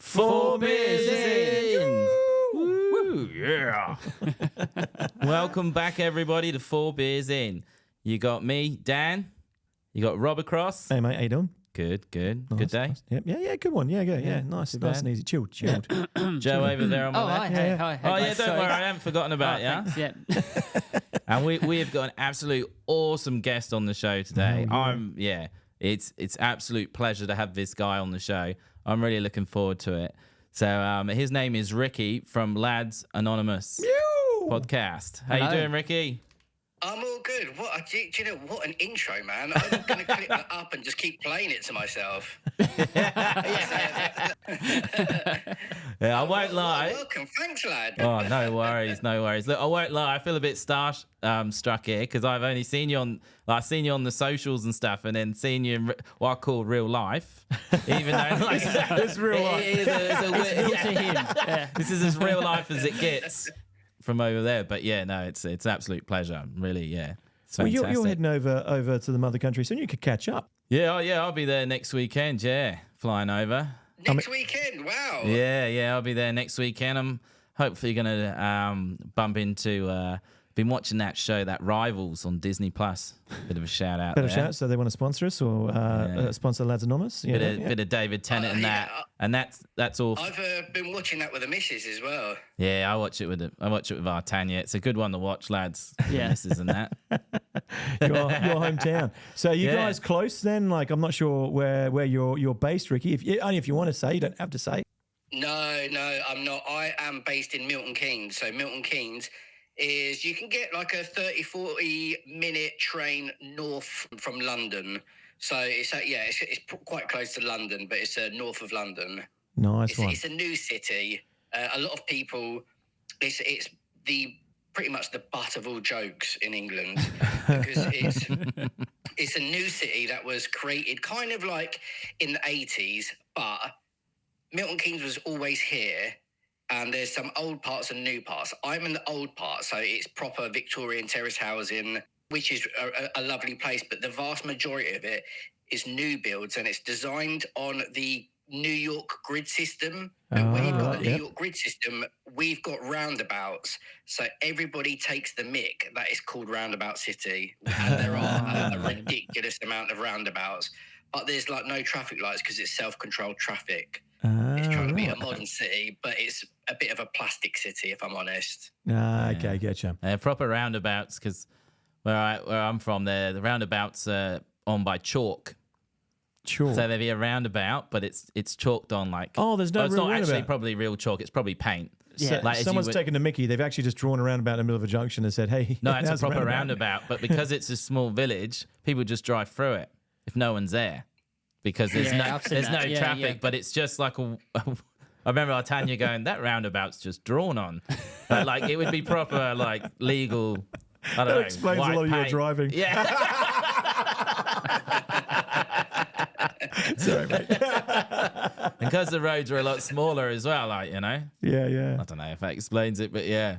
Four beers in. Woo, yeah. Welcome back, everybody, to Four Beers In. You got me, Dan. You got Rob across. Hey, mate, how you doing? Good. Nice, Good day. nice. Yeah, good one. Yeah. Nice and easy. Chilled. Joe over there on my left. Hi. Oh, yeah, don't worry. I haven't forgotten about you. Thanks, yeah. And we have got an absolute awesome guest on the show today. It's absolute pleasure to have this guy on the show. I'm really looking forward to it. So his name is Ricky from Lads Anonymous podcast. How you doing, Ricky? I'm all good. Do you know what an intro, man? I'm going to clip that up and just keep playing it to myself. Yeah, I won't lie. Welcome, thanks, lad. Oh, no worries. Look, I won't lie. I feel a bit struck here because I've only seen you on, the socials and stuff, and then seen you in what I call real life. Even though It's real life. It's to him. Yeah. This is as real life as it gets from over there. But yeah, no, it's absolute pleasure. Really, yeah. It's Well, fantastic. you're heading over to the mother country soon. You could catch up. Yeah, I'll be there next weekend. Yeah, flying over. Next weekend, wow. Yeah, I'll be there next weekend. I'm hopefully going to bump into. Been watching that show, that Rivals on Disney Plus. Bit of a shout out. Better there. shout. So they want to sponsor us or sponsor Lads Anonymous. Yeah, Bit of David Tennant and that, and that's all. I've been watching that with the missus as well. Yeah, I watch it with our Tanya. It's a good one to watch, lads. Yeah. This and that. your hometown. So you Yeah. guys close then? Like I'm not sure where you're based, Ricky. Only if you want to say, you don't have to say. No, I'm not. I am based in Milton Keynes. So Milton Keynes is, you can get like a 30-40 minute train north from London. So it's quite close to London, but it's north of London. Nice one. It's a new city. A lot of people, it's pretty much the butt of all jokes in England because it's a new city that was created kind of like in the 80s, but Milton Keynes was always here. And there's some old parts and new parts. I'm in the old part, so it's proper Victorian terrace housing, which is a lovely place. But the vast majority of it is new builds, and it's designed on the New York grid system. And when you've got the New York grid system, we've got roundabouts. So everybody takes the mick that is called Roundabout City. And there are a ridiculous amount of roundabouts. But there's like no traffic lights because it's self-controlled traffic. It's trying to be a modern city, but it's a bit of a plastic city, if I'm honest. Okay, getcha. Proper roundabouts, because where I'm from, the roundabouts are on by chalk. Sure. So there'd be a roundabout, but it's chalked on like. Oh, there's no it's real not actually roundabout. probably real chalk. It's probably paint. So Like, if someone's you taken the mickey. They've actually just drawn a roundabout in the middle of a junction and said, hey. No, it's a how's the proper roundabout. But because it's a small village, people just drive through it if no one's there, because there's I've seen no that. Yeah, traffic. yeah. But it's just like I remember Tanya going, that roundabout's just drawn on. But like it would be proper like legal. I don't know. That explains a white lot of your paint. driving. Yeah. Sorry, mate. Because the roads are a lot smaller as well, like, you know. Yeah. I don't know if that explains it, but yeah.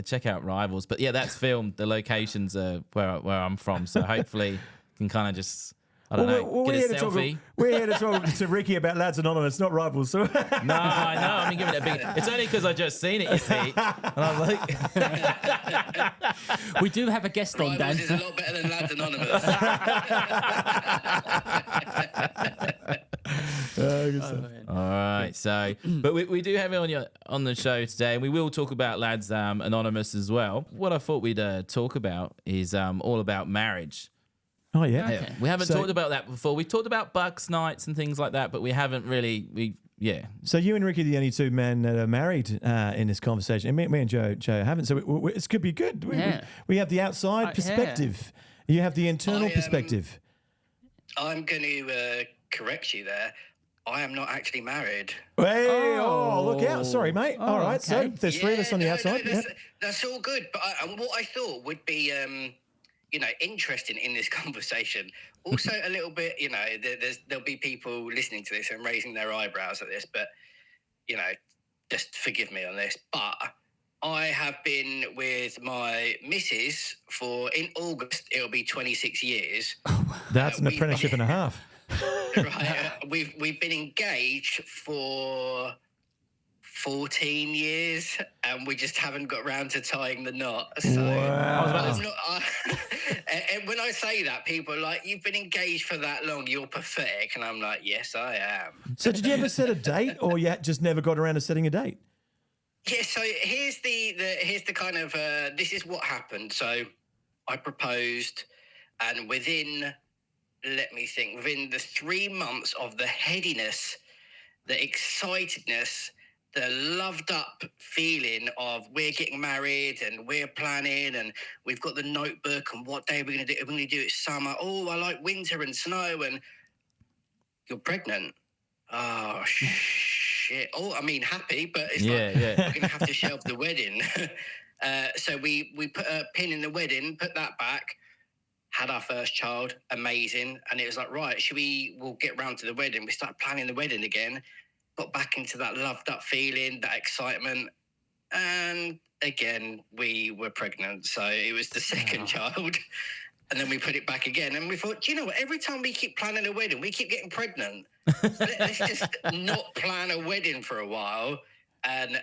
Check out Rivals. But yeah, that's filmed. The locations are where I'm from, so hopefully can kind of just I don't know, get a selfie. We're here to talk to Ricky about Lads Anonymous, not Rivals. So No, I know. I mean, give it a big. It's only because I just seen it, you see, and I'm like, We do have a guest on, Dan. Rivals is a lot better than Lads Anonymous. all right. So, but we do have it on the show today, and we will talk about Lads Anonymous as well. What I thought we'd talk about is all about marriage. Oh yeah. Okay. We haven't So- talked about that before. We talked about Bucks nights and things like that, but we haven't really. So you and Ricky are the only two men that are married in this conversation. And me and Joe haven't. So it could be good. We have the outside perspective. You have the internal perspective. I'm going to correct you there. I am not actually married. Hey, look out. Sorry, mate. All right. So okay. there's three of us on the outside. That's all good. But what I thought would be, interesting in this conversation. Also, a little bit, there'll be people listening to this and raising their eyebrows at this, but, just forgive me on this. But I have been with my missus in August, it'll be 26 years. That's an apprenticeship and a half. Right. We've been engaged for 14 years, and we just haven't got round to tying the knot. So Wow. I'm not, and when I say that, people are like, "You've been engaged for that long, you're pathetic," and I'm like, "Yes, I am." So did you ever set a date, or you just never got around to setting a date? Yeah. So here's the kind of this is what happened. So I proposed, and within the 3 months of the headiness, the excitedness, the loved up feeling of we're getting married and we're planning and we've got the notebook and what day we're going to do. We're going to do it summer. Oh, I like winter and snow, and you're pregnant. Oh, shit. Oh, I mean, happy, but it's we're going to have to shelve the wedding. So we put a pin in the wedding, put that back, had our first child, amazing. And it was like, right, we'll get round to the wedding. We started planning the wedding again. Got back into that loved up feeling, that excitement. And again, we were pregnant. So it was the second child. And then we put it back again. And we thought, do you know what? Every time we keep planning a wedding, we keep getting pregnant. Let's just not plan a wedding for a while and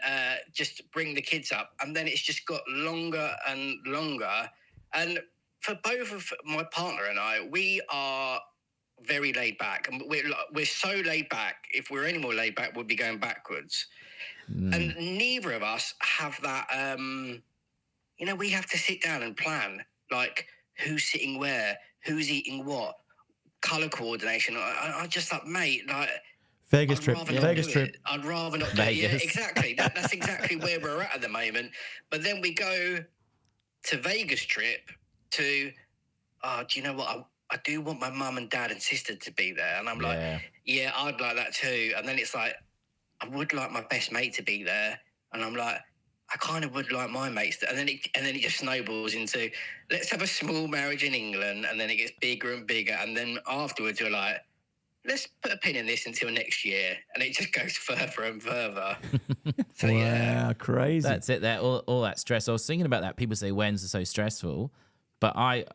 just bring the kids up. And then it's just got longer and longer. And for both of my partner and I, we are very laid back, and we're so laid back. If we're any more laid back, we'll be going backwards. And neither of us have that. We have to sit down and plan, like who's sitting where, who's eating what, color coordination. I just like, mate, like Vegas I'd trip. rather not Vegas do trip. it. I'd rather not do it. Yeah, exactly. That's exactly where we're at the moment. But then we go to Vegas trip to. Do you know what? I do want my mum and dad and sister to be there. And I'm like, yeah, I'd like that too. And then it's like, I would like my best mate to be there. And I'm like, I kind of would like my mates to. And then it just snowballs into, let's have a small marriage in England. And then it gets bigger and bigger. And then afterwards you're like, let's put a pin in this until next year. And it just goes further and further. So, wow, crazy. That's it. That all that stress. I was thinking about that. People say weddings are so stressful, but I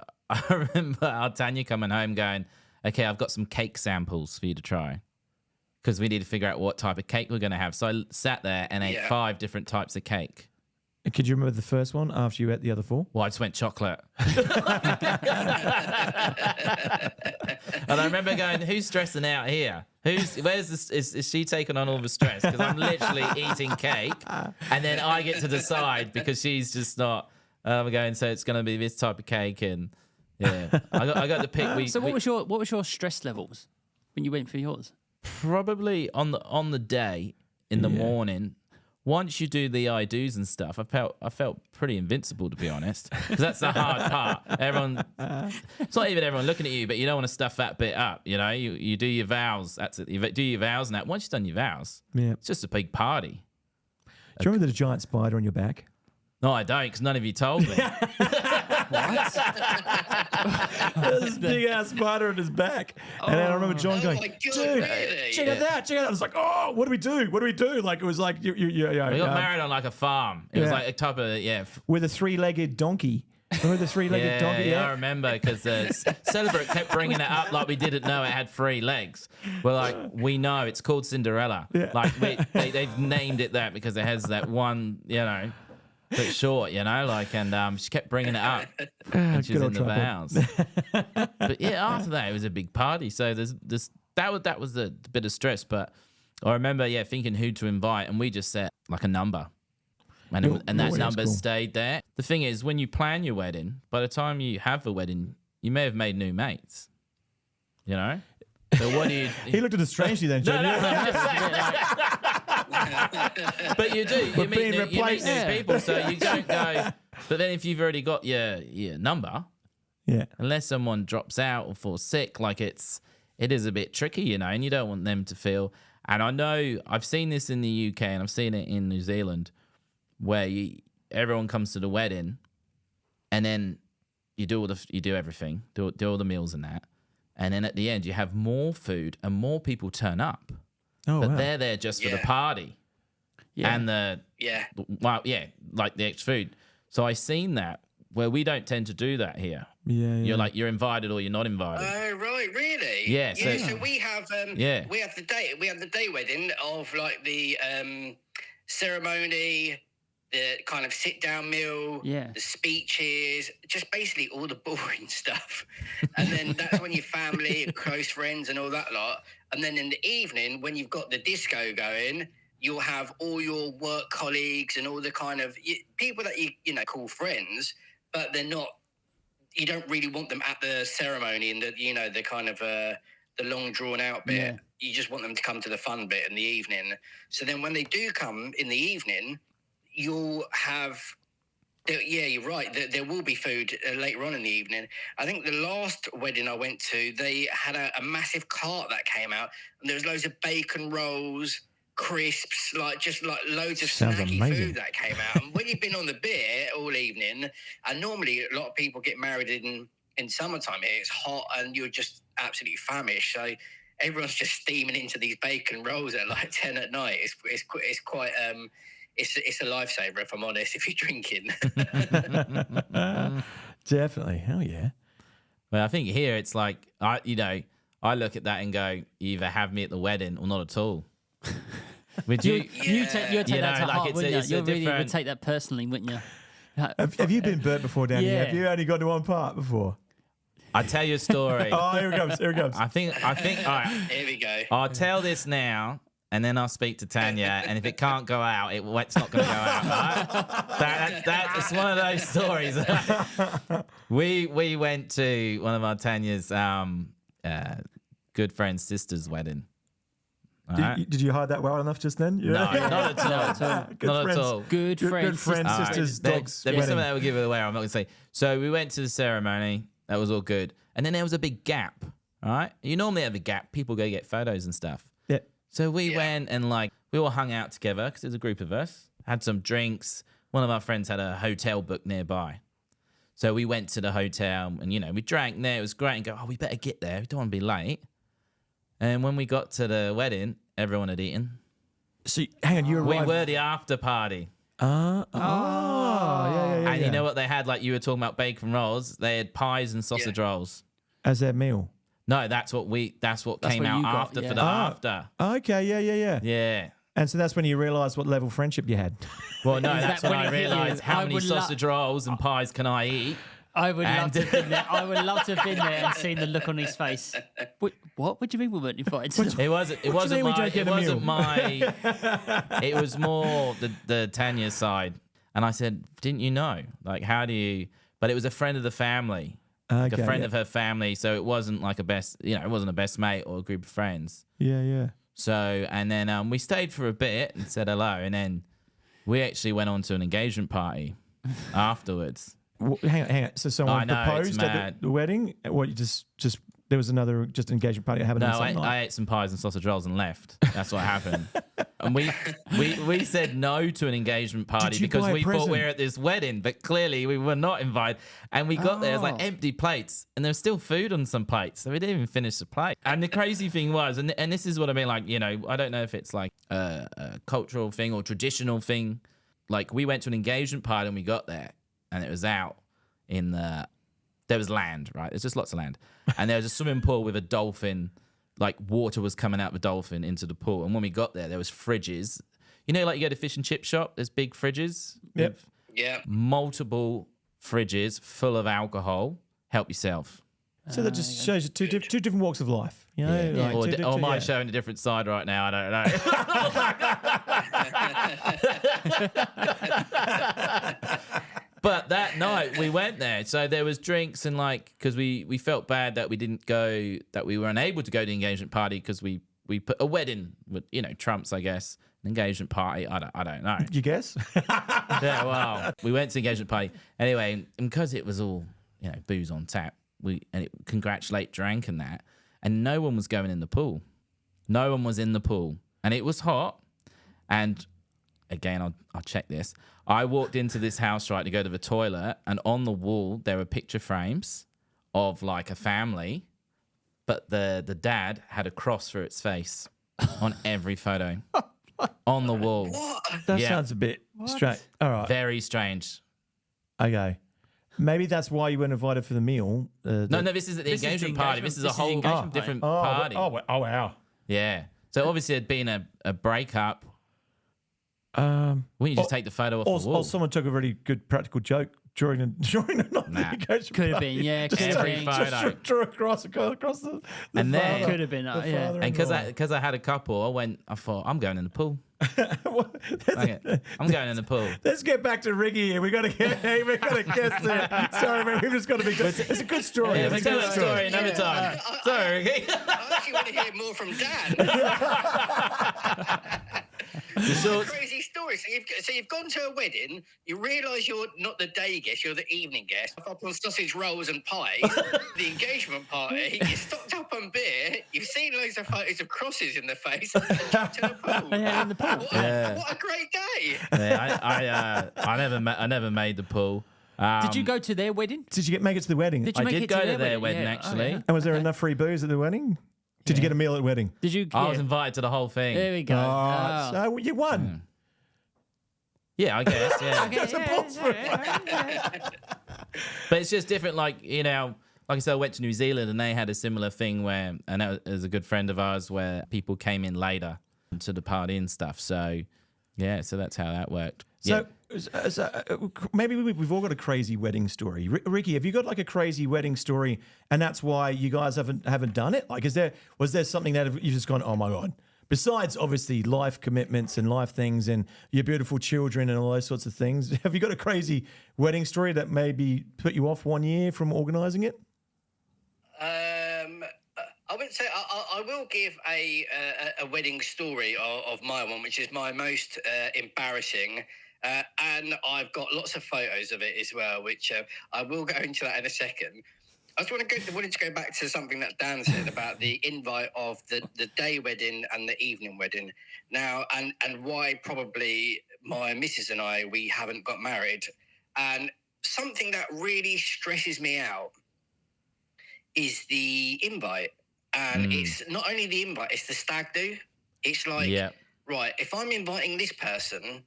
remember our Tanya coming home going, okay, I've got some cake samples for you to try, because we need to figure out what type of cake we're going to have. So I sat there and ate 5 different types of cake. Could you remember the first one after you ate the other 4? Well, I just went chocolate. And I remember going, who's stressing out here? Where's this? Is she taking on all the stress? Because I'm literally eating cake, and then I get to decide because she's just not. I'm going, so it's going to be this type of cake, and I got to pick. So what was your stress levels when you went for yours? Probably on the day in the morning. Once you do the I do's and stuff, I felt pretty invincible, to be honest, because that's the hard part. It's not even everyone looking at you, but you don't want to stuff that bit up. You know, you do your vows. That's it. You do your vows, and that once you've done your vows, it's just a big party. Do you remember the giant spider on your back? No, I don't, because none of you told me. What? There's this big ass spider on his back. And then I remember John going, my God, dude, really? check out that. I was like, oh, what do we do? What do we do? Like, it was like, We got married on like a farm. It was like a type of, with a 3-legged donkey. Remember the 3-legged donkey? Yeah, I remember, because Celebrate kept bringing it up like we didn't know it had 3 legs. We're like, we know, it's called Cinderella. Yeah. Like, they've named it that because it has that one, bit short, and she kept bringing it up when she was in the vows. But after that, it was a big party. So that was a bit of stress. But I remember, thinking who to invite, and we just set like a number. And that number stayed there. The thing is, when you plan your wedding, by the time you have the wedding, you may have made new mates. So what do you? He looked at us strangely then, John. I'm just saying, but you do. You meet new people, so you don't go. But then if you've already got your number, unless someone drops out or falls sick, like it is a bit tricky, and you don't want them to feel. And I know I've seen this in the UK and I've seen it in New Zealand, where everyone comes to the wedding, and then you do everything, do all the meals and that, and then at the end you have more food and more people turn up. Oh, but wow. they're there just for the party and like the extra food. So I've seen that where we don't tend to do that here. Yeah. You're like, you're invited or you're not invited. Oh, right, really? Yeah, So we have Yeah. we have the day wedding of like the ceremony, the kind of sit down meal, Yeah. the speeches, just basically all the boring stuff. And then that's when your family and close friends and all that lot. And then in the evening, when you've got the disco going, you'll have all your work colleagues and all the kind of people that you know call friends, but they're not. You don't really want them at the ceremony and the kind of the long drawn out bit. Yeah. You just want them to come to the fun bit in the evening. So then when they do come in the evening, you'll have. Yeah, you're right. There will be food later on in the evening. I think the last wedding I went to, they had a massive cart that came out, and there was loads of bacon rolls, crisps, like loads of Sounds snacky amazing. food that came out. And when you've been on the beer all evening, and normally a lot of people get married in summertime here, it's hot and you're just absolutely famished. So everyone's just steaming into these bacon rolls at like 10 at night. It's quite it's a lifesaver, if I'm honest, if you're drinking. Definitely. Hell yeah. Well, I think here it's like I look at that and go, you either have me at the wedding or not at all. Would you? You take that to like heart, wouldn't it's you? a You really would different- take that personally, wouldn't you? Have you been burnt before, Danny? Yeah. Have you only got to one part before? I'll tell you a story. Oh, here it comes. Here it comes. I think. All right. Here we go. I'll tell this now, and then I'll speak to Tanya. And if it can't go out, it's not going to go out. Right? That's one of those stories. We went to one of our Tanya's good friend's sister's wedding. All right? Did you hide that well enough just then? No, not at all. Good Not friends. at all. Good friends. Good friends, All right. sisters, There- dogs. There was wedding. something that would give it away. I'm not going to say. So we went to the ceremony. That was all good. And then there was a big gap. All right. You normally have a gap. People go get photos and stuff. Yeah. So we went and we all hung out together because there's a group of us. Had some drinks. One of our friends had a hotel booked nearby. So we went to the hotel and, we drank there. It was great and go, we better get there. We don't want to be late. And when we got to the wedding, everyone had eaten. So, hang on, you We arrived. were the after party. Yeah. And you know what they had? Like you were talking about bacon rolls. They had pies and sausage rolls. As their meal. No, that's what came what out you got, after yeah. for the after. Okay, yeah. Yeah. And so that's when you realised what level of friendship you had. Well, no, Is that's that when when I it hit you? realised how I many would sausage rolls and pies can I eat. I would love And- to have been there. I would love to have been there and seen the look on his face. What? What do you mean we weren't invited to the It wasn't. It mean wasn't we my. don't get It a wasn't meal? my. It was more the Tanya side. And I said, "Didn't you know? Like, how do you?" But it was a friend of the family, like Okay, a friend yeah. of her family. So it wasn't like a best. It wasn't a best mate or a group of friends. Yeah. So and then we stayed for a bit and said hello, and then we actually went on to an engagement party afterwards. Hang on. So someone I know, it's proposed at mad. the wedding? What, you just there was another just engagement party happening No, on some night? I ate some pies and sausage rolls and left. That's what happened. And we said no to an engagement party Did you because buy a we thought present? we were at this wedding, but clearly we were not invited. And we got there, it was like empty plates, and there was still food on some plates, so we didn't even finish the plate. And the crazy thing was, and this is what I mean, like, I don't know if it's like a cultural thing or traditional thing. Like, we went to an engagement party and we got there, and it was out in there was land, right? There's just lots of land. And there was a swimming pool with a dolphin, like water was coming out of the dolphin into the pool. And when we got there was fridges. Like you go to fish and chip shop, there's big fridges. Yep. with Yeah. multiple fridges full of alcohol. Help yourself. So that just shows you two different walks of life. You know? Yeah. Like Or, two- or am I yeah. showing a different side right now? I don't know. But that night we went there, so there was drinks and because we felt bad that we were unable to go to the engagement party because we put a wedding with trumps, I guess, an engagement party. I don't know. You guess? Yeah, well, we went to the engagement party anyway, and because it was all booze on tap, congratulate drank and that, and no one was going in the pool. No one was in the pool, and it was hot. And again, I'll check this. I walked into this house to go to the toilet, and on the wall there were picture frames of like a family, but the dad had a cross through its face on every photo on the wall. What? That Yeah. sounds a bit strange. All right. Very strange. Okay. Maybe that's why you weren't invited for the meal. No, this is the engagement party. This is a whole different party. Wow. Yeah. So obviously it'd been a breakup. Wouldn't you just take the photo off the wall? Or someone took a really good practical joke during the engagement Could have party. been, yeah. Could have Every been. photo. Just drew across the And then- father- Could have been, the yeah. father-in-law. And because I had a couple, I thought, I'm going in the pool. Okay, I'm going in the pool. Let's get back to Ricky here. We got to get there. Sorry, man. We've just got to be. It's a good story. Yeah, It's we'll a tell good that story another time. Sorry, Ricky. I actually want to hear more from Dan. Crazy story. So you've gone to a wedding. You realise you're not the day guest. You're the evening guest. Up on sausage rolls and pies. The engagement party. You're stocked up on beer. You've seen loads of photos of crosses in the face. And jumped to the pool. Yeah, in the pool. What a great day. Yeah, I never made the pool. Did you go to their wedding? Did you make it to the wedding? Did you I make did it go to to their wedding, Yeah. actually. yeah. And was there enough free booze at the wedding? Did you get a meal at the wedding? Did you? I was yeah. invited to the whole thing. There we go. Oh. So you won. Yeah, I guess. Yeah. That's a balls for it. But it's just different. Like, like I said, I went to New Zealand and they had a similar thing where, and that was a good friend of ours, where people came in later to the party and stuff. So, yeah, so that's how that worked. So maybe we've all got a crazy wedding story. Ricky, have you got like a crazy wedding story, and that's why you guys haven't done it? Like, was there something that you've just gone, oh my god? Besides, obviously, life commitments and life things, and your beautiful children and all those sorts of things. Have you got a crazy wedding story that maybe put you off 1 year from organising it? I would say I will give a wedding story of my one, which is my most embarrassing. And I've got lots of photos of it as well, which I will go into that in a second. I just wanted to go back to something that Dan said about the invite of the day wedding and the evening wedding. Now, and why probably my missus and we haven't got married. And something that really stresses me out is the invite. And it's not only the invite, it's the stag do. It's like, right, if I'm inviting this person,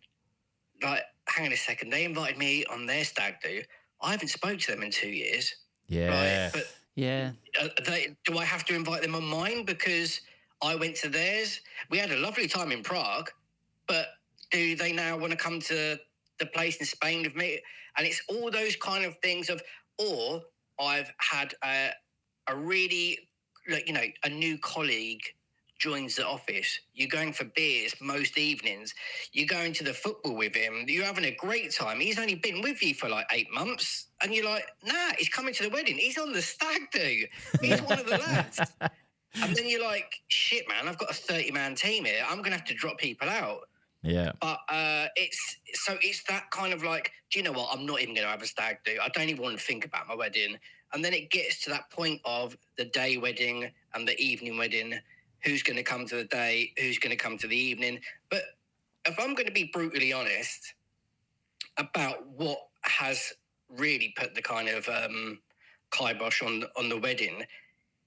like, hang on a second, they invited me on their stag do. I haven't spoke to them in 2 years. Yeah. Right? But Yeah. do I have to invite them on mine because I went to theirs? We had a lovely time in Prague, but do they now want to come to the place in Spain with me? And it's all those kind of things or I've had a really, like, a new colleague joins the office. You're going for beers most evenings. You're going to the football with him. You're having a great time. He's only been with you for like 8 months. And you're like, nah, he's coming to the wedding. He's on the stag do. He's one of the lads. And then you're like, shit, man, I've got a 30-man team here. I'm going to have to drop people out. Yeah. But it's that kind of like, do you know what? I'm not even going to have a stag do. I don't even want to think about my wedding. And then it gets to that point of the day wedding and the evening wedding. Who's going to come to the day? Who's going to come to the evening? But if I'm going to be brutally honest about what has really put the kind of kibosh on the wedding,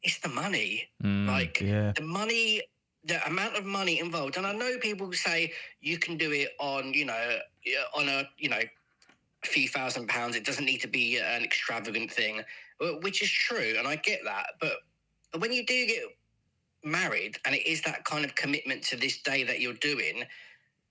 it's the money. The money, the amount of money involved. And I know people say you can do it on a few £1,000s. It doesn't need to be an extravagant thing, which is true. And I get that. But when you do get married and it is that kind of commitment to this day that you're doing,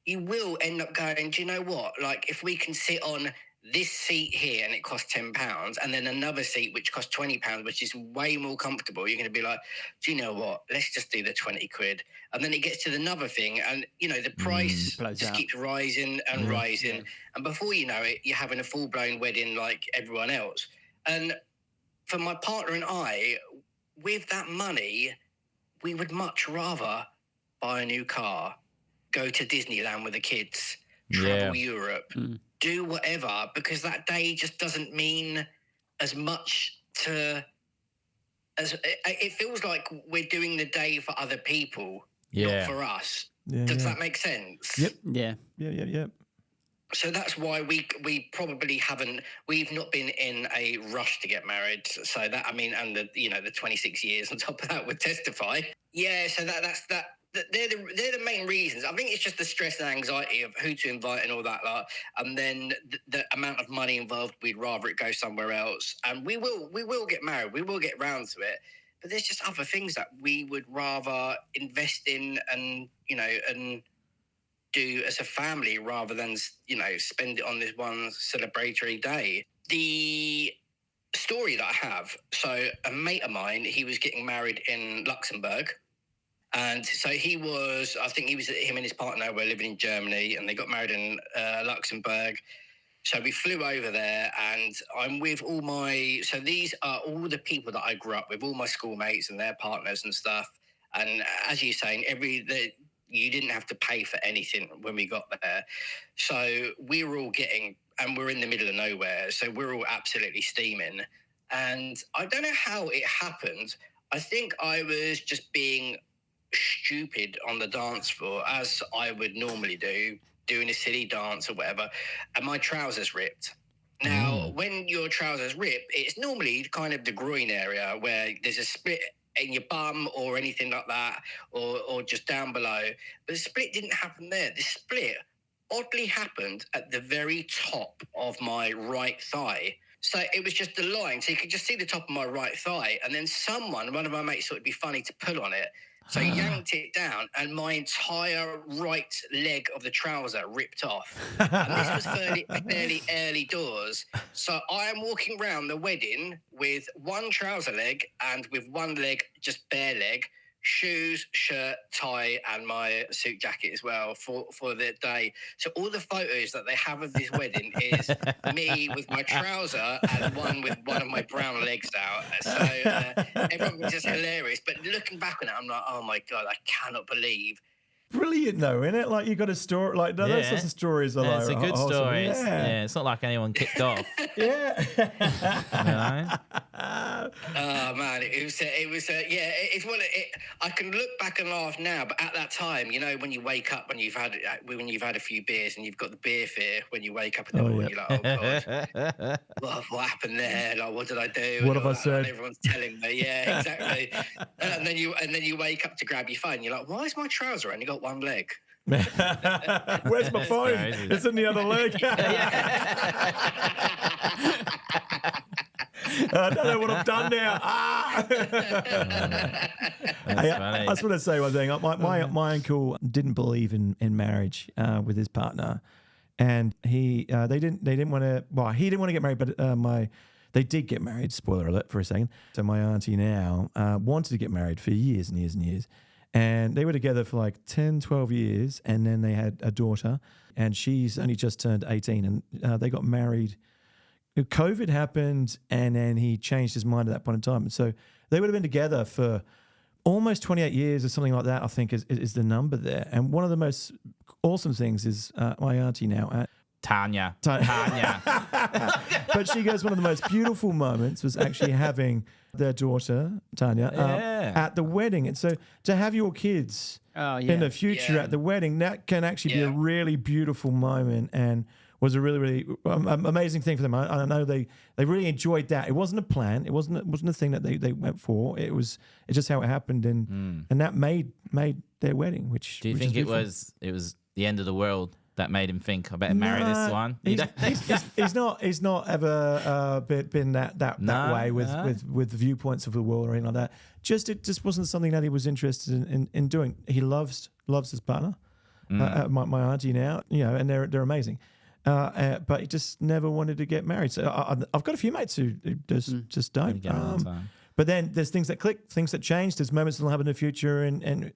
you will end up going, do you know what? Like, if we can sit on this seat here and it costs £10 and then another seat which costs £20, which is way more comfortable, you're going to be like, do you know what? Let's just do the 20 quid. And then it gets to another thing and, the price just keeps rising and rising. Yeah. And before you know it, you're having a full-blown wedding like everyone else. And for my partner and I, with that money, we would much rather buy a new car, go to Disneyland with the kids, travel Europe, do whatever, because that day just doesn't mean as much as it feels like we're doing the day for other people, not for us. Does that make sense? Yep. Yeah. So that's why we probably we've not been in a rush to get married. So that, and the 26 years on top of that would testify. Yeah, so that's they're the main reasons. I think it's just the stress and anxiety of who to invite and all that lot, and then the amount of money involved. We'd rather it go somewhere else, and we will get married. We will get round to it. But there's just other things that we would rather invest in, and and do as a family rather than spend it on this one celebratory day. The story that I have, so a mate of mine, he was getting married in Luxembourg. And so him and his partner were living in Germany, and they got married in Luxembourg. So we flew over there, and I'm with so these are all the people that I grew up with, all my schoolmates and their partners and stuff. And as you're saying, you didn't have to pay for anything when we got there. So we were all and we're in the middle of nowhere. So we're all absolutely steaming. And I don't know how it happened. I think I was just being stupid on the dance floor, as I would normally do, doing a silly dance or whatever, and my trousers ripped. Now, when your trousers rip, it's normally kind of the groin area where there's a split in your bum or anything like that, or just down below. But the split didn't happen there. The split oddly happened at the very top of my right thigh. So it was just a line. So you could just see the top of my right thigh. And then one of my mates thought it'd be funny to pull on it. So he yanked it down, and my entire right leg of the trouser ripped off. And this was fairly early doors. So I am walking around the wedding with one trouser leg and with one leg, just bare leg, shoes, shirt, tie, and my suit jacket as well for the day. So all the photos that they have of this wedding is me with my trouser and one with one of my brown legs out. So everyone was just hilarious. But looking back on it, I'm like, oh my God, I cannot believe. Brilliant though, isn't it? Like you got a story, like those sorts of stories are It's like a good awesome. story. Yeah. It's not like anyone kicked off. Yeah. You know? Oh man, it's one. I can look back and laugh now, but at that time, when you wake up and you've had a few beers and you've got the beer fear when you wake up in the morning, you're like, oh God, what happened there? Like, what did I do? What and have I said? And everyone's telling me, yeah, exactly. and then you wake up to grab your phone. You're like, why is my trouser only got one leg? Where's my phone? crazy. It's in the other leg. I don't know what I've done now. I just want to say one thing. My uncle didn't believe in marriage with his partner, and they didn't want to. Well, he didn't want to get married, but they did get married. Spoiler alert for a second. So my auntie now wanted to get married for years and years and years. And they were together for like 10, 12 years. And then they had a daughter, and she's only just turned 18. And they got married. COVID happened, and then he changed his mind at that point in time. So they would have been together for almost 28 years or something like that, I think is the number there. And one of the most awesome things is my auntie now. Tanya. But she goes, one of the most beautiful moments was actually having their daughter, Tanya, at the wedding. And so to have your kids in the future at the wedding, that can actually be a really beautiful moment, and was a really, really amazing thing for them. I know they really enjoyed that. It wasn't a plan. It wasn't a thing that they went for. It's just how it happened, and that made their wedding. Do you think it was the end of the world that made him think I better marry this one? He's not ever been that way with viewpoints of the world or anything like that. It just wasn't something that he was interested in doing. He loves his partner, my auntie now, and they're amazing. But he just never wanted to get married. So I've got a few mates who just don't. But then there's things that click, things that change. There's moments that'll happen in the future, and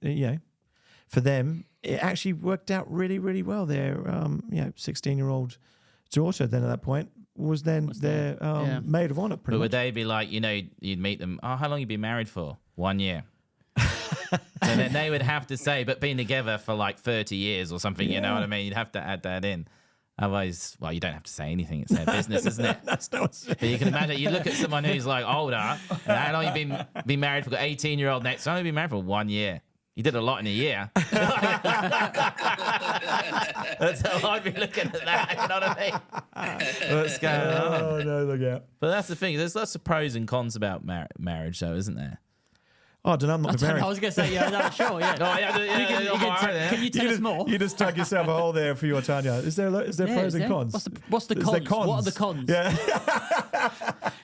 for them, it actually worked out really, really well. Their 16-year-old daughter then at that point was then their maid of honor. But would they be like, you'd meet them? Oh, how long you been married for? 1 year. And then they would have to say, but been together for like 30 years or something. You know what I mean? You'd have to add that in. Otherwise, well, you don't have to say anything. It's their business, isn't it? That's not. But you can imagine, you look at someone who's like older, and how long you been married for? 18-year-old next. Only been married for 1 year. You did a lot in a year. That's how I'd be looking at that. You know what I mean? What's going on? Oh no, look out! But that's the thing. There's lots of pros and cons about marriage, though, isn't there? Oh, I don't know. I'm I not don't married. know. I was going to say, yeah, no, sure, yeah. Oh, yeah, Can you tell us more? You just dug yourself a hole there for your Tanya. Is there Yeah, pros is and there? cons? What's the Is there cons? What are the cons? Yeah.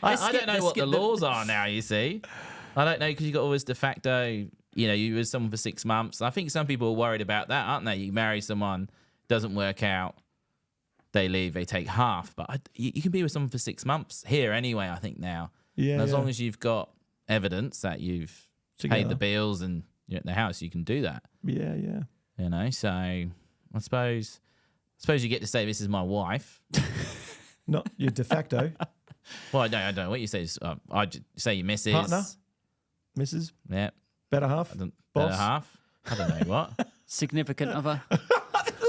I skip- don't know let's what the skip the- laws are now, you see. I don't know because you got always de facto, you with someone for 6 months. I think some people are worried about that, aren't they? You marry someone, doesn't work out, they leave, they take half. But you can be with someone for 6 months here anyway, I think now. Yeah. And as yeah. long as you've got evidence that you've Together. paid the bills and you're at the house, you can do that. Yeah, yeah. So I suppose you get to say this is my wife. Not your de facto Well, no, I don't know what you say. I say your missus. partner, Mrs. Yeah. Better half. Better Boss. half. I don't know what. Significant other.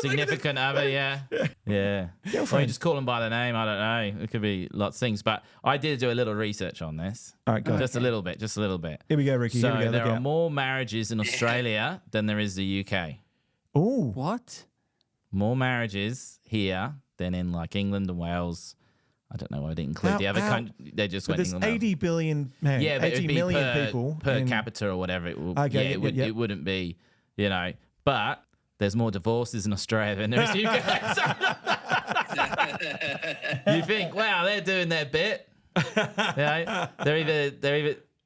Significant other, yeah. Yeah. Or you Girlfriend. just call them by the name. I don't know. It could be lots of things. But I did do a little research on this. All right, go. Just a little bit. Here we go, Ricky. So Here we go. there Look are out. more marriages in Australia than there is the UK. Oh, What? More marriages here than in like England and Wales. I don't know why I didn't include the other country. They just but went there's England and Wales. 80 billion, man. Yeah, but 80 it'd be million people per in- capita or whatever. It would, Okay, yeah, yeah, yeah. it wouldn't be, But there's more divorces in Australia than there is UK. You think, wow, they're doing their bit. They're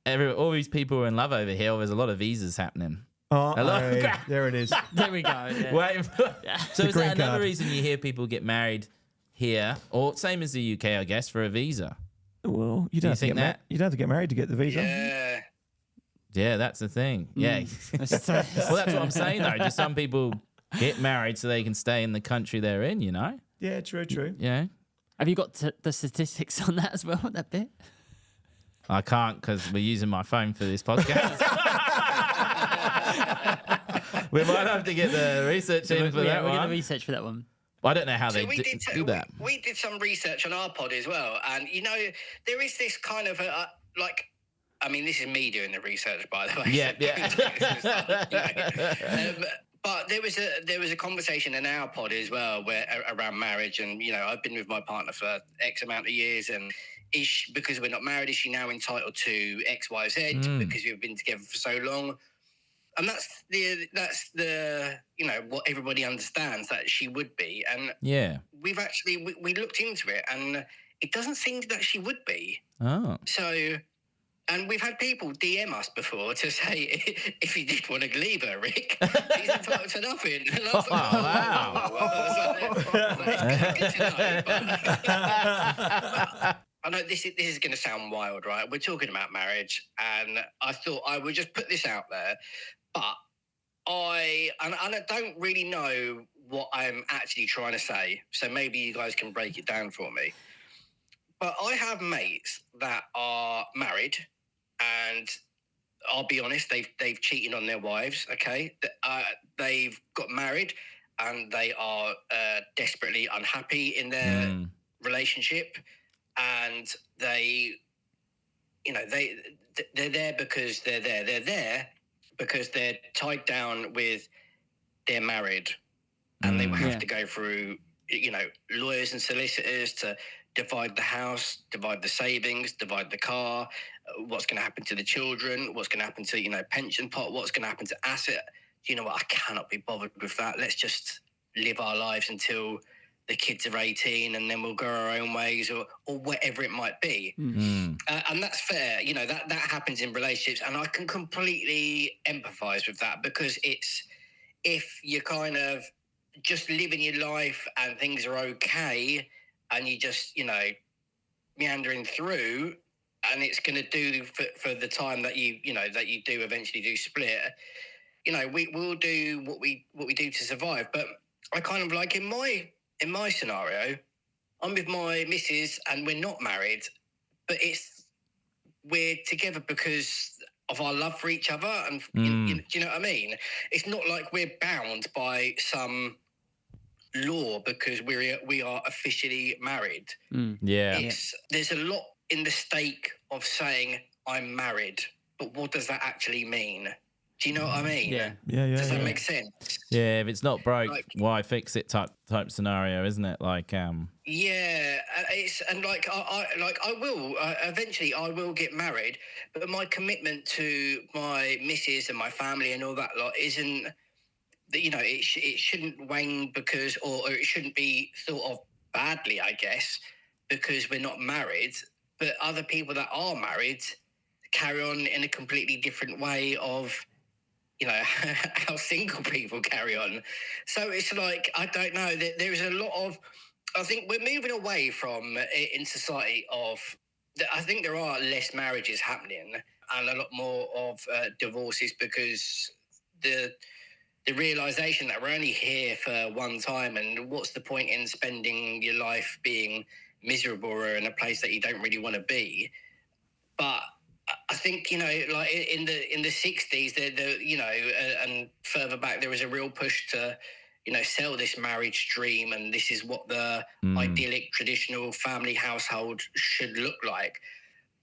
either all these people are in love over here, or there's a lot of visas happening. Oh, Hello? hey, there it is. There we go. Yeah. Waiting for- So The is green that another card. reason you hear people get married here, or same as the UK, I guess, for a visa? Well, you Do don't you have to think get that? you don't have to get married to get the visa. Yeah. Yeah, that's the thing. Yeah. Well, that's what I'm saying, though. Just some people get married so they can stay in the country they're in, Yeah, true. Yeah. Have you got the statistics on that as well, that bit? I can't because we're using my phone for this podcast. We might have to get the research in for yeah, that we're going to one. research for that one. I don't know how So they do that. We did some research on our pod as well, and there is this kind of this is me doing the research, by the way. Yeah, But there was a conversation in our pod as well around marriage, and I've been with my partner for X amount of years, and because we're not married, is she now entitled to X, Y, Z because we've been together for so long? And that's the what everybody understands that she would be, and Yeah. we've actually we looked into it, and it doesn't seem that she would be. Oh. So, and we've had people DM us before to say if you did want to leave her, Rick, he's entitled to nothing. And I was like, it's good to know, but- I know this is going to sound wild, right? We're talking about marriage, and I thought I would just put this out there, but I don't really know what I'm actually trying to say, so maybe you guys can break it down for me. But I have mates that are married, and I'll be honest, they've cheated on their wives. Okay, they've got married, and they are desperately unhappy in their relationship, and they're there because they're there. They're there because they're tied down with they're married, and they will have to go through lawyers and solicitors to divide the house, divide the savings, divide the car, what's going to happen to the children, what's going to happen to, pension pot, what's going to happen to asset. You know what? I cannot be bothered with that. Let's just live our lives until the kids are 18 and then we'll go our own ways or whatever it might be. And that's fair. That happens in relationships. And I can completely empathize with that because if you're kind of just living your life and things are okay and you just, meandering through and it's going to do for the time that you do eventually do split, we'll do what we do to survive. But I kind of like in my scenario, I'm with my missus and we're not married, but we're together because of our love for each other. And do you know what I mean? It's not like we're bound by some law because we are officially married. Yeah. There's a lot in the stake of saying I'm married, but what does that actually mean? Do you know what I mean? Yeah. Yeah. Does that make sense? Yeah, if it's not broke, Like- why fix it type scenario, isn't it? Like, Yeah, it's and like I will eventually I will get married, but my commitment to my missus and my family and all that lot isn't that it shouldn't wane because or it shouldn't be thought of badly, I guess, because we're not married. But other people that are married carry on in a completely different way of how single people carry on. So it's like, I don't know, there's a lot of, I think we're moving away from in society of, I think there are less marriages happening and a lot more of divorces because the realization that we're only here for one time and what's the point in spending your life being miserable or in a place that you don't really want to be. But I think like in the 60s, and further back, there was a real push to, sell this marriage dream, and this is what the idyllic traditional family household should look like.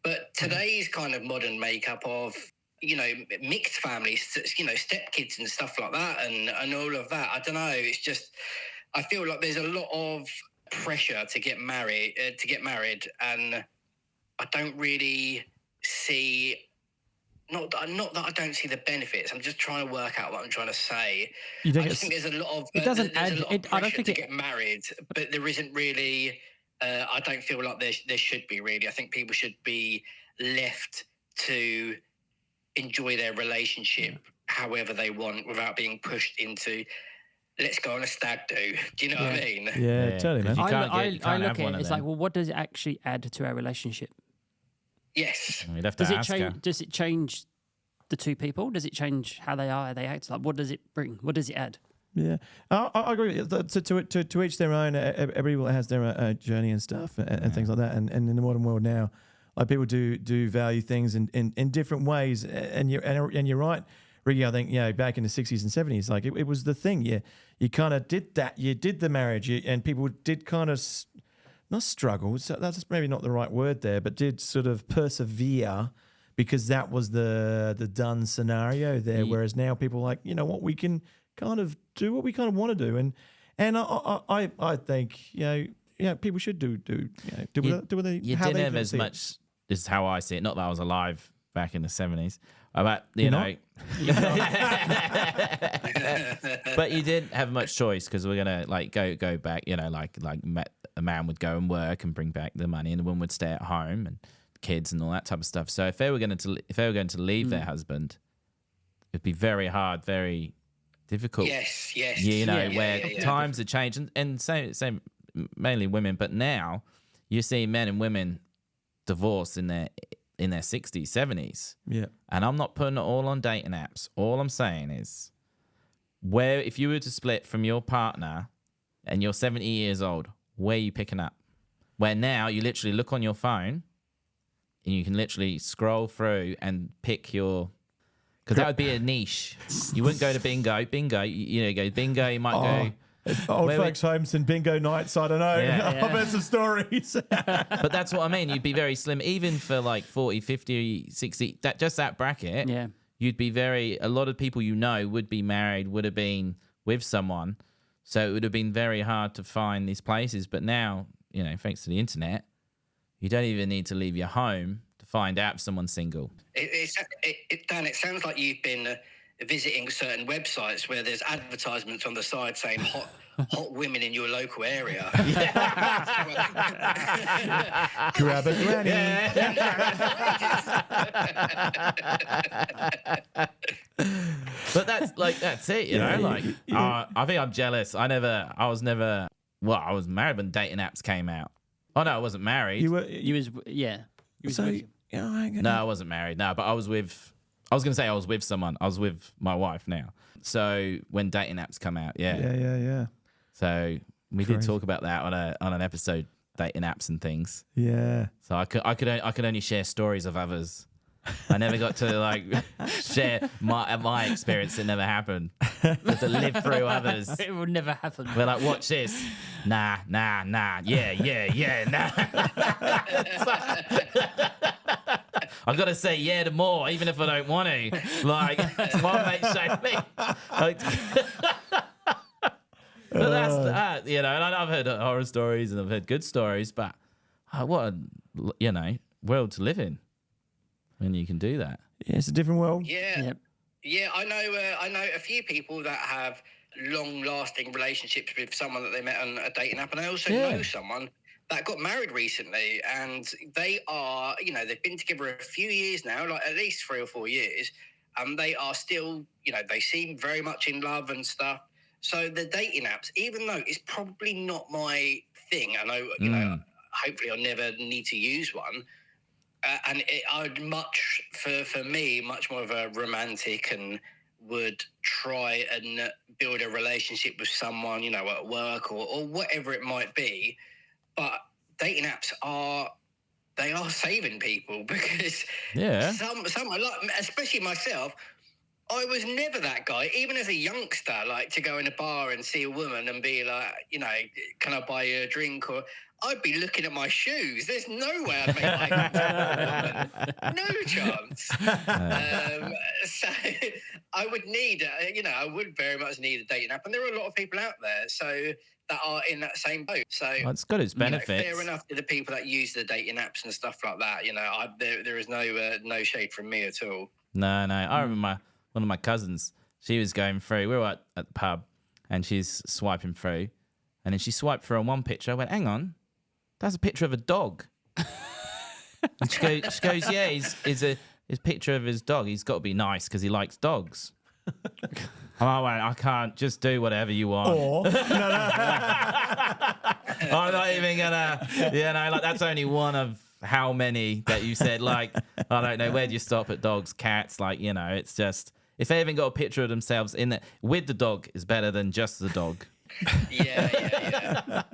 But today's kind of modern makeup of mixed families, stepkids and stuff like that, and all of that. I don't know. It's just I feel like there's a lot of pressure to get married, and I don't really see not that I don't see the benefits. I'm just trying to work out what I'm trying to say. You think I just think there's a lot of It doesn't there's add- a lot it- of I don't pressure think to it- get married, but there isn't really. I don't feel like there should be really. I think people should be left to enjoy their relationship however they want without being pushed into. Let's go on a stag do. Do you know what I mean? Yeah, totally, man. 'cause you I, can't I, get- you can't I have look at one it. of It's like, them. well, what does it actually add to our relationship? Yes. You'd have to Does it ask her. change? Does it change the two people? Does it change how they are, how they act? Like, what does it bring? What does it add? Yeah, I agree. To each their own. Everyone has their own journey and stuff and things like that. And in the modern world now, like people do value things in different ways. And you're right, Ricky. I think back in the 60s and 70s, like it was the thing. You kind of did that. You did the marriage, and people did kind of not struggle. So that's maybe not the right word there, but did sort of persevere. Because that was the done scenario there, whereas now people are like, you know what, we can kind of do what we kind of want to do, and I think people should do what they You how didn't they have as see it. much. This is how I see it. Not that I was alive back in the 70s, but You're but you didn't have much choice because we're gonna like go back. A man would go and work and bring back the money, and the woman would stay at home and kids and all that type of stuff. So if they were going to leave their husband, it'd be very hard, very difficult. Yes. Where times have changed, and same mainly women, but now you see men and women divorce in their 60s, 70s. Yeah, And I'm not putting it all on dating apps. All I'm saying is, where if you were to split from your partner and you're 70 years old, where are you picking up? Where now you literally look on your phone and you can literally scroll through and pick your, because that would be a niche. You wouldn't go to bingo. Bingo, you go bingo. You might go. old Where folks' homes and bingo nights. I don't know. Yeah. I've heard some stories. But that's what I mean. You'd be very slim, even for like 40, 50, 60. That bracket. Yeah. You'd be a lot of people would be married, would have been with someone. So it would have been very hard to find these places. But now, thanks to the internet, you don't even need to leave your home to find out if someone's single. Dan, it sounds like you've been visiting certain websites where there's advertisements on the side saying hot women in your local area. Grab a granny. But that's it, I think I'm jealous. I was married when dating apps came out. Oh no, I wasn't married. You was with- No, I wasn't married. No, but I was going to say I was with someone. I was with my wife now. So when dating apps come out, Yeah. So we did talk about that on an episode, dating apps and things. Yeah. So I could only share stories of others. I never got to share my experience. It never happened. To live through others. it would never happen. We're like, watch this. Nah. Yeah, nah. I got to say yeah to more, even if I don't want to. Like, my mate showed me. Like, but that's that, you know. And I've heard horror stories and I've heard good stories, but what a, you know, world to live in when you can do that. Yeah, it's a different world. Yeah. Yep. Yeah, I know a few people that have long-lasting relationships with someone that they met on a dating app, and I also know someone that got married recently, and they are, you know, they've been together a few years now, like at least 3 or 4 years, and they are still, you know, they seem very much in love and stuff. So the dating apps, even though it's probably not my thing, I know, you know, hopefully I'll never need to use one. And I'd much, for me, much more of a romantic, and would try and build a relationship with someone, you know, at work or whatever it might be. But dating apps are saving people, because some like, especially myself, I was never that guy, even as a youngster, like to go in a bar and see a woman and be like, you know, can I buy you a drink? Or I'd be looking at my shoes. There's no way I'd make eye contact with a woman. No chance. So I would need, you know, I would very much need a dating app. And there are a lot of people out there that are in that same boat. So It's got its benefits. You know, fair enough to the people that use the dating apps and stuff like that. You know, there is no shade from me at all. No. I remember one of my cousins, she was going through, we were at the pub, and she's swiping through, and then she swiped through on one picture. I went, hang on, that's a picture of a dog. And she goes, yeah, his picture of his dog. He's got to be nice because he likes dogs. I'm like, I can't, just do whatever you want. Or I'm not even gonna, you know, like that's only one of how many that you said. Like, I don't know, where do you stop at dogs, cats? Like, you know, it's just, if they even got a picture of themselves in it with the dog is better than just the dog. Yeah.